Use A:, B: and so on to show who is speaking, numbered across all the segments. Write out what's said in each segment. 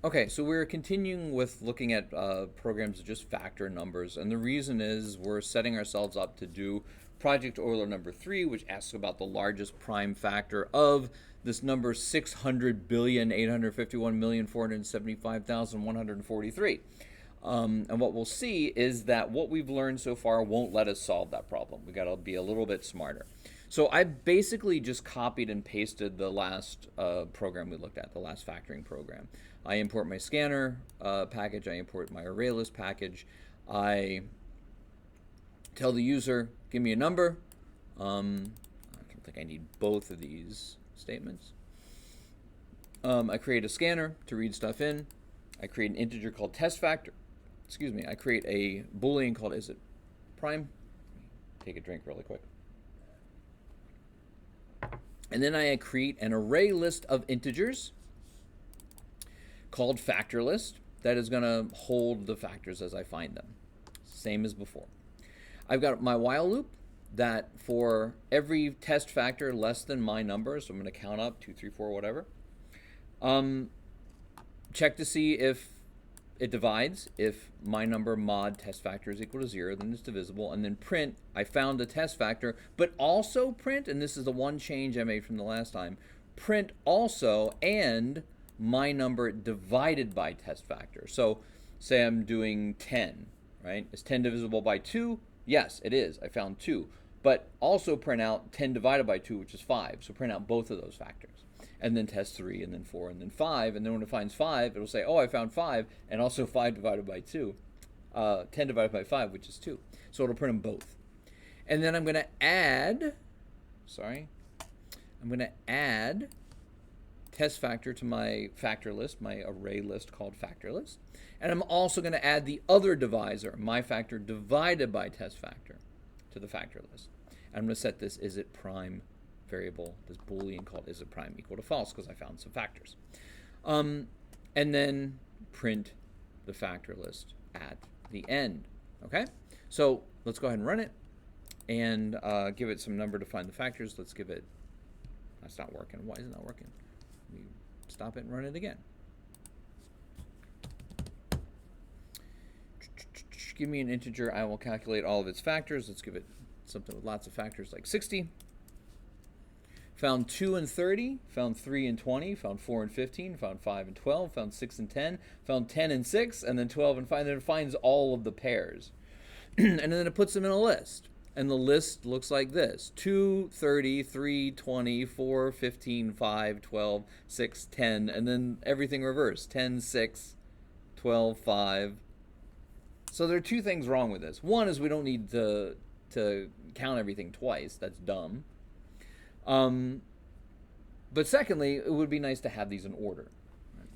A: Okay, so we're continuing with looking at programs that just factor numbers, and the reason is we're setting ourselves up to do Project Euler number 3, which asks about the largest prime factor of this number 600,851,475,143. And what we'll see is that what we've learned so far won't let us solve that problem. We got to be a little bit smarter. So I basically just copied and pasted the last program we looked at, the last factoring program. I import my scanner package, I import my array list package, I tell the user, give me a number. I don't think I need both of these statements. I create a scanner to read stuff in. I create an integer called test factor. Excuse me, I create a boolean called is it prime. Take a drink really quick. And then I create an array list of integers called factor list that is going to hold the factors as I find them. Same as before. I've got my while loop that for every test factor less than my number, so I'm going to count up 2, 3, 4, whatever. Check to see if it divides. If my number mod test factor is equal to 0, then it's divisible. And then print, I found a test factor, but also print, and this is the one change I made from the last time, print also and my number divided by test factor. So say I'm doing 10, right? Is 10 divisible by 2? Yes, it is. I found 2. But also print out 10 divided by 2, which is 5. So print out both of those factors. And then test 3, and then 4, and then 5. And then when it finds 5, it'll say, oh, I found 5, and also 5 divided by 2. 10 divided by 5, which is 2. So it'll print them both. And then I'm going to add, test factor to my factor list, my array list called factor list. And I'm also going to add the other divisor, my factor divided by test factor, to the factor list. And I'm going to set this is it prime variable, this boolean called is it prime equal to false, because I found some factors. And then print the factor list at the end. Okay? So let's go ahead and run it and give it some number to find the factors. Let's give it, that's not working. Why is it not working? We stop it and run it again. Give me an integer, I will calculate all of its factors. Let's give it something with lots of factors like 60. Found 2 and 30, found 3 and 20, found 4 and 15, found 5 and 12, found 6 and 10, found 10 and 6, and then 12 and 5, and then it finds all of the pairs. And then it puts them in a list. And the list looks like this: 2, 30, 3, 20, 4, 15, 5, 12, 6, 10, and then everything reversed: 10, 6, 12, 5. So there are two things wrong with this. One is we don't need to count everything twice. That's dumb. But secondly, it would be nice to have these in order.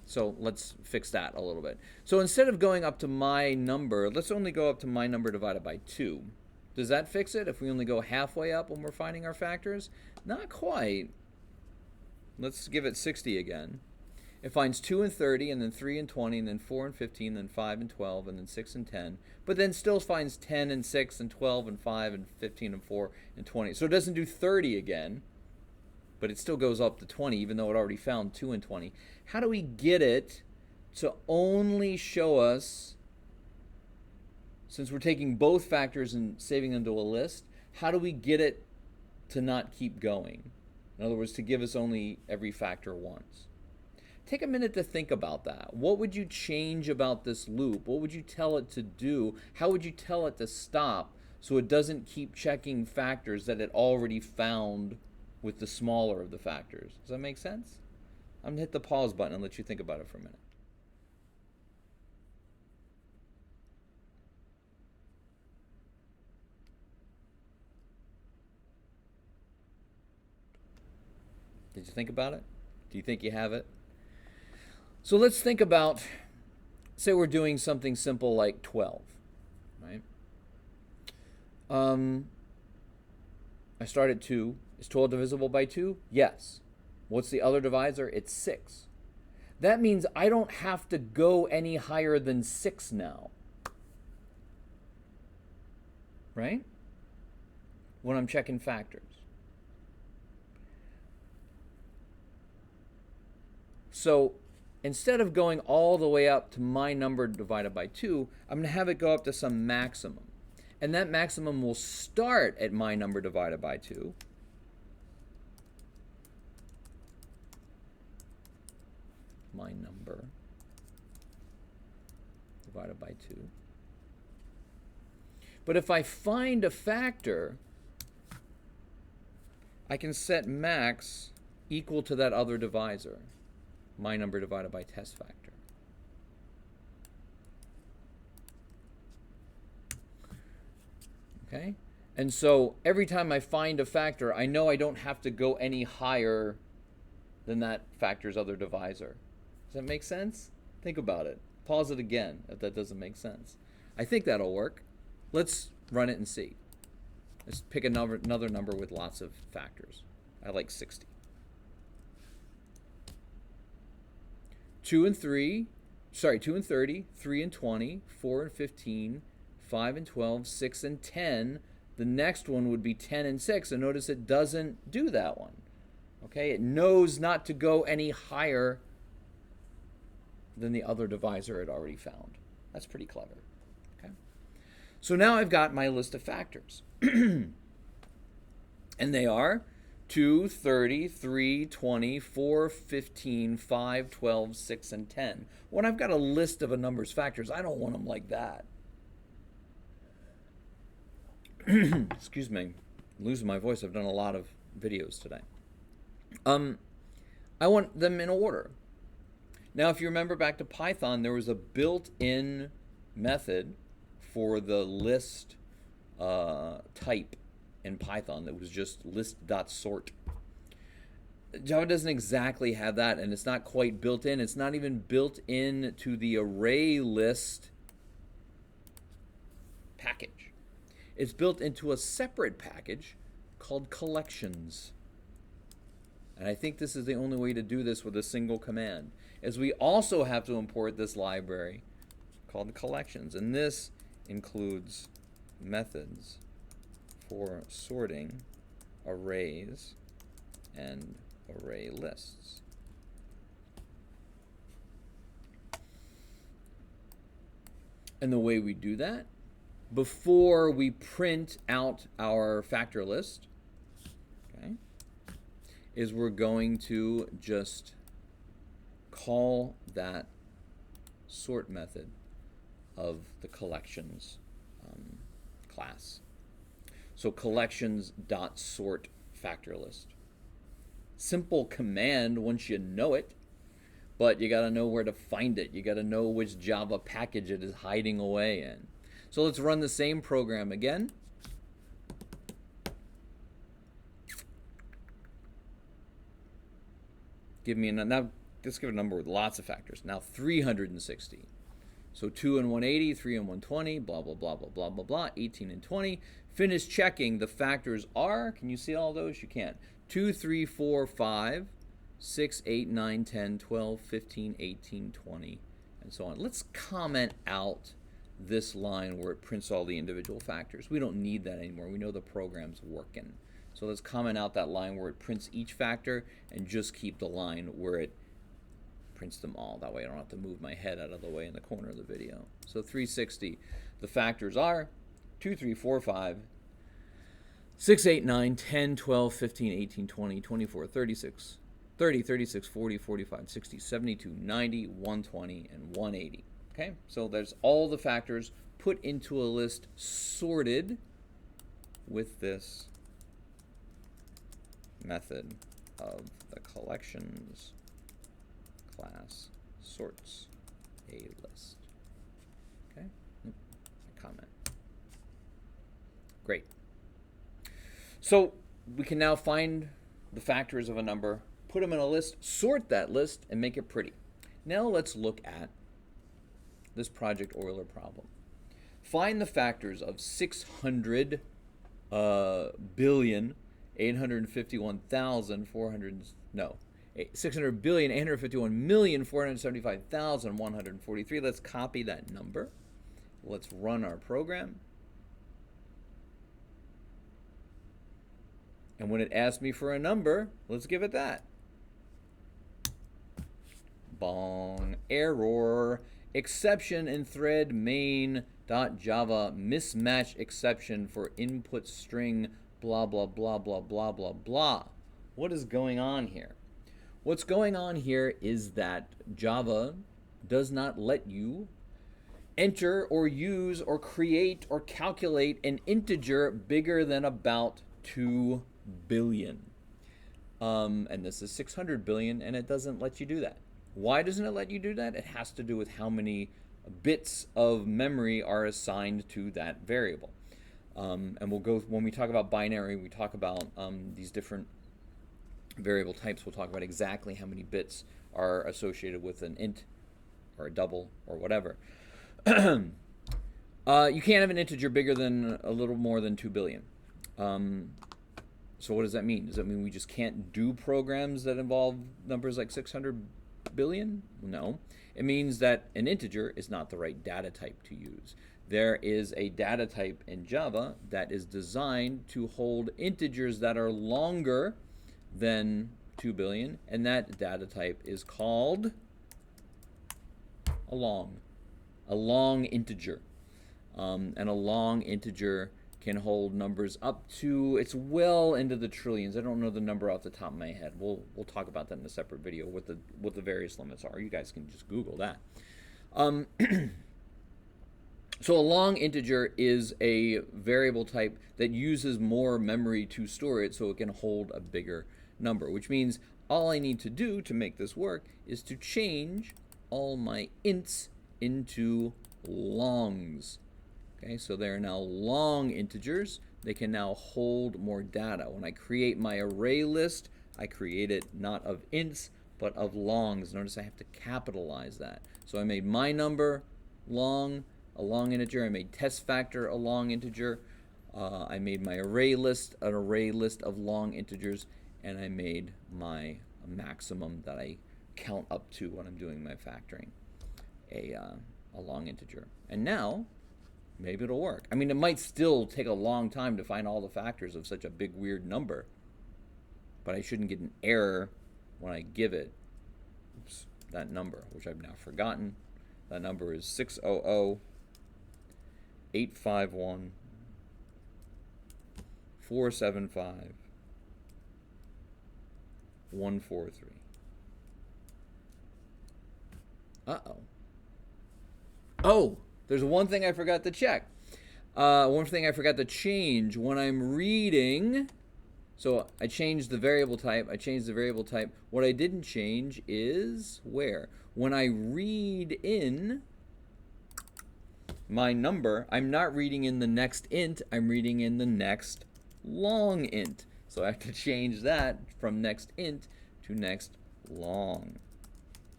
A: So let's fix that a little bit. So instead of going up to my number, let's only go up to my number divided by 2. Does that fix it if we only go halfway up when we're finding our factors? Not quite. Let's give it 60 again. It finds 2 and 30, and then 3 and 20, and then 4 and 15, then 5 and 12, and then 6 and 10. But then still finds 10 and 6 and 12 and 5 and 15 and 4 and 20. So it doesn't do 30 again, but it still goes up to 20, even though it already found 2 and 20. How do we get it to only show us, since we're taking both factors and saving them to a list, how do we get it to not keep going? In other words, to give us only every factor once. Take a minute to think about that. What would you change about this loop? What would you tell it to do? How would you tell it to stop so it doesn't keep checking factors that it already found with the smaller of the factors? Does that make sense? I'm going to hit the pause button and let you think about it for a minute. Did you think about it? Do you think you have it? So let's think about, say we're doing something simple like 12, right? I start at 2. Is 12 divisible by 2? Yes. What's the other divisor? It's 6. That means I don't have to go any higher than 6 now, right? When I'm checking factors. So instead of going all the way up to my number divided by 2, I'm going to have it go up to some maximum. And that maximum will start at my number divided by 2. My number divided by 2. But if I find a factor, I can set max equal to that other divisor, my number divided by test factor. Okay? And so every time I find a factor, I know I don't have to go any higher than that factor's other divisor. Does that make sense? Think about it. Pause it again if that doesn't make sense. I think that'll work. Let's run it and see. Let's pick another number with lots of factors. I like 60. 2 and 30, 3 and 20, 4 and 15, 5 and 12, 6 and 10. The next one would be 10 and 6, and notice it doesn't do that one. Okay, it knows not to go any higher than the other divisor it already found. That's pretty clever. Okay, so now I've got my list of factors. And they are 2, 30, 3, 20, 4, 15, 5, 12, 6, and 10. When I've got a list of a number's factors, I don't want them like that. Excuse me, I'm losing my voice. I've done a lot of videos today. I want them in order. Now, if you remember back to Python, there was a built-in method for the list type in Python that was just list.sort. Java doesn't exactly have that, and it's not quite built in. It's not even built in to the array list package. It's built into a separate package called collections. And I think this is the only way to do this with a single command, is we also have to import this library called collections. And this includes methods for sorting arrays and array lists. And the way we do that, before we print out our factor list, okay, is we're going to just call that sort method of the collections class. So collections.sort factor list. Simple command once you know it, but you got to know where to find it. You got to know which Java package it is hiding away in. So let's run the same program again. Now let's give a number with lots of factors. Now 360. So 2 and 180, 3 and 120, blah, blah, blah, blah, blah, blah, blah, 18 and 20. Finish checking. The factors are, can you see all those? You can't. 2, 3, 4, 5, 6, 8, 9, 10, 12, 15, 18, 20, and so on. Let's comment out this line where it prints all the individual factors. We don't need that anymore. We know the program's working. So let's comment out that line where it prints each factor and just keep the line where it prints them all. That way I don't have to move my head out of the way in the corner of the video. So 360, the factors are 2, 3, 4, 5, 6, 8, 9, 10, 12, 15, 18, 20, 24, 36, 30, 36, 40, 45, 60, 72, 90, 120, and 180. Okay, so there's all the factors put into a list sorted with this method of the collections class sorts a list. Okay, comment. Great. So we can now find the factors of a number, put them in a list, sort that list, and make it pretty. Now let's look at this Project Euler problem. Find the factors of 600 billion 851,400 no 600 billion 851 million 475,143. Let's copy that number. Let's run our program. And when it asks me for a number, let's give it that. bong, error, exception in thread main.java, mismatch exception for input string, blah, blah, blah, blah, blah, blah, blah. What is going on here? What's going on here is that Java does not let you enter or use or create or calculate an integer bigger than about 2 billion. And this is 600 billion, and it doesn't let you do that. Why doesn't it let you do that? It has to do with how many bits of memory are assigned to that variable. And we'll go, when we talk about binary, we talk about these different variable types. We'll talk about exactly how many bits are associated with an int or a double or whatever. You can't have an integer bigger than a little more than 2 billion. So what does that mean? Does that mean we just can't do programs that involve numbers like 600 billion? No. It means that an integer is not the right data type to use. There is a data type in Java that is designed to hold integers that are longer than 2 billion, and that data type is called a long integer. And a long integer can hold numbers up to, it's well into the trillions. I don't know the number off the top of my head. We'll talk about that in a separate video, what the various limits are. You guys can just Google that. So a long integer is a variable type that uses more memory to store it so it can hold a bigger number, which means all I need to do to make this work is to change all my ints into longs. Okay, so they are now long integers. They can now hold more data. When I create my array list, I create it not of ints, but of longs. Notice I have to capitalize that. So I made my number long, a long integer. I made test factor a long integer. I made my array list an array list of long integers, and I made my maximum that I count up to when I'm doing my factoring a long integer. And now maybe it'll work. I mean, it might still take a long time to find all the factors of such a big weird number, but I shouldn't get an error when I give it that number, which I've now forgotten. That number is 600-851-475-143. Uh-oh. Oh, there's one thing I forgot to check. One thing I forgot to change when I'm reading. So I changed the variable type. What I didn't change is where? When I read in my number, I'm not reading in the next int. I'm reading in the next long int. So I have to change that from next int to next long.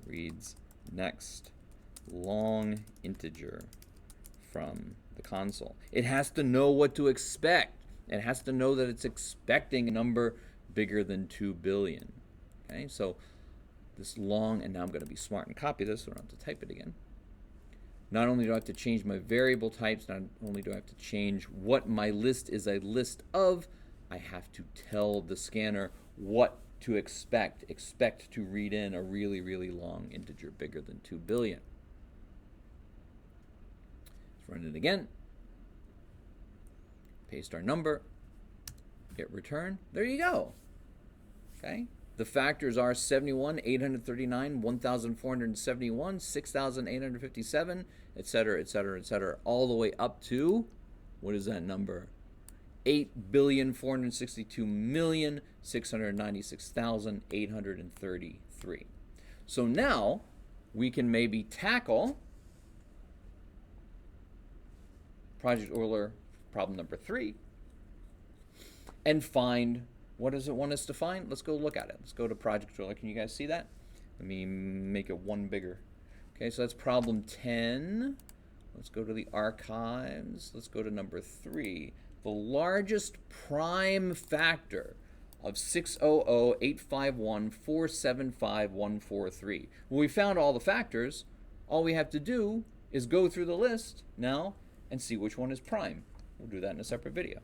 A: Reads next long integer from the console. It has to know what to expect. It has to know that it's expecting a number bigger than 2 billion. Okay, so this long, and now I'm going to be smart and copy this so I don't have to type it again. Not only do I have to change my variable types, not only do I have to change what my list is a list of, I have to tell the scanner what to expect. Expect to read in a really, really long integer bigger than 2 billion. Let's run it again. Paste our number. Hit return. There you go. Okay. The factors are 71, 839, 1,471, 6,857, etc., etc., etc., all the way up to, what is that number? 8,462,696,833. So now we can maybe tackle Project Euler problem number 3 and find, what does it want us to find? Let's go look at it. Let's go to Project Euler. Can you guys see that? Let me make it one bigger. Okay, so that's problem 10. Let's go to the archives. Let's go to number 3. The largest prime factor of 600-851-475-143. When we found all the factors, all we have to do is go through the list now and see which one is prime. We'll do that in a separate video.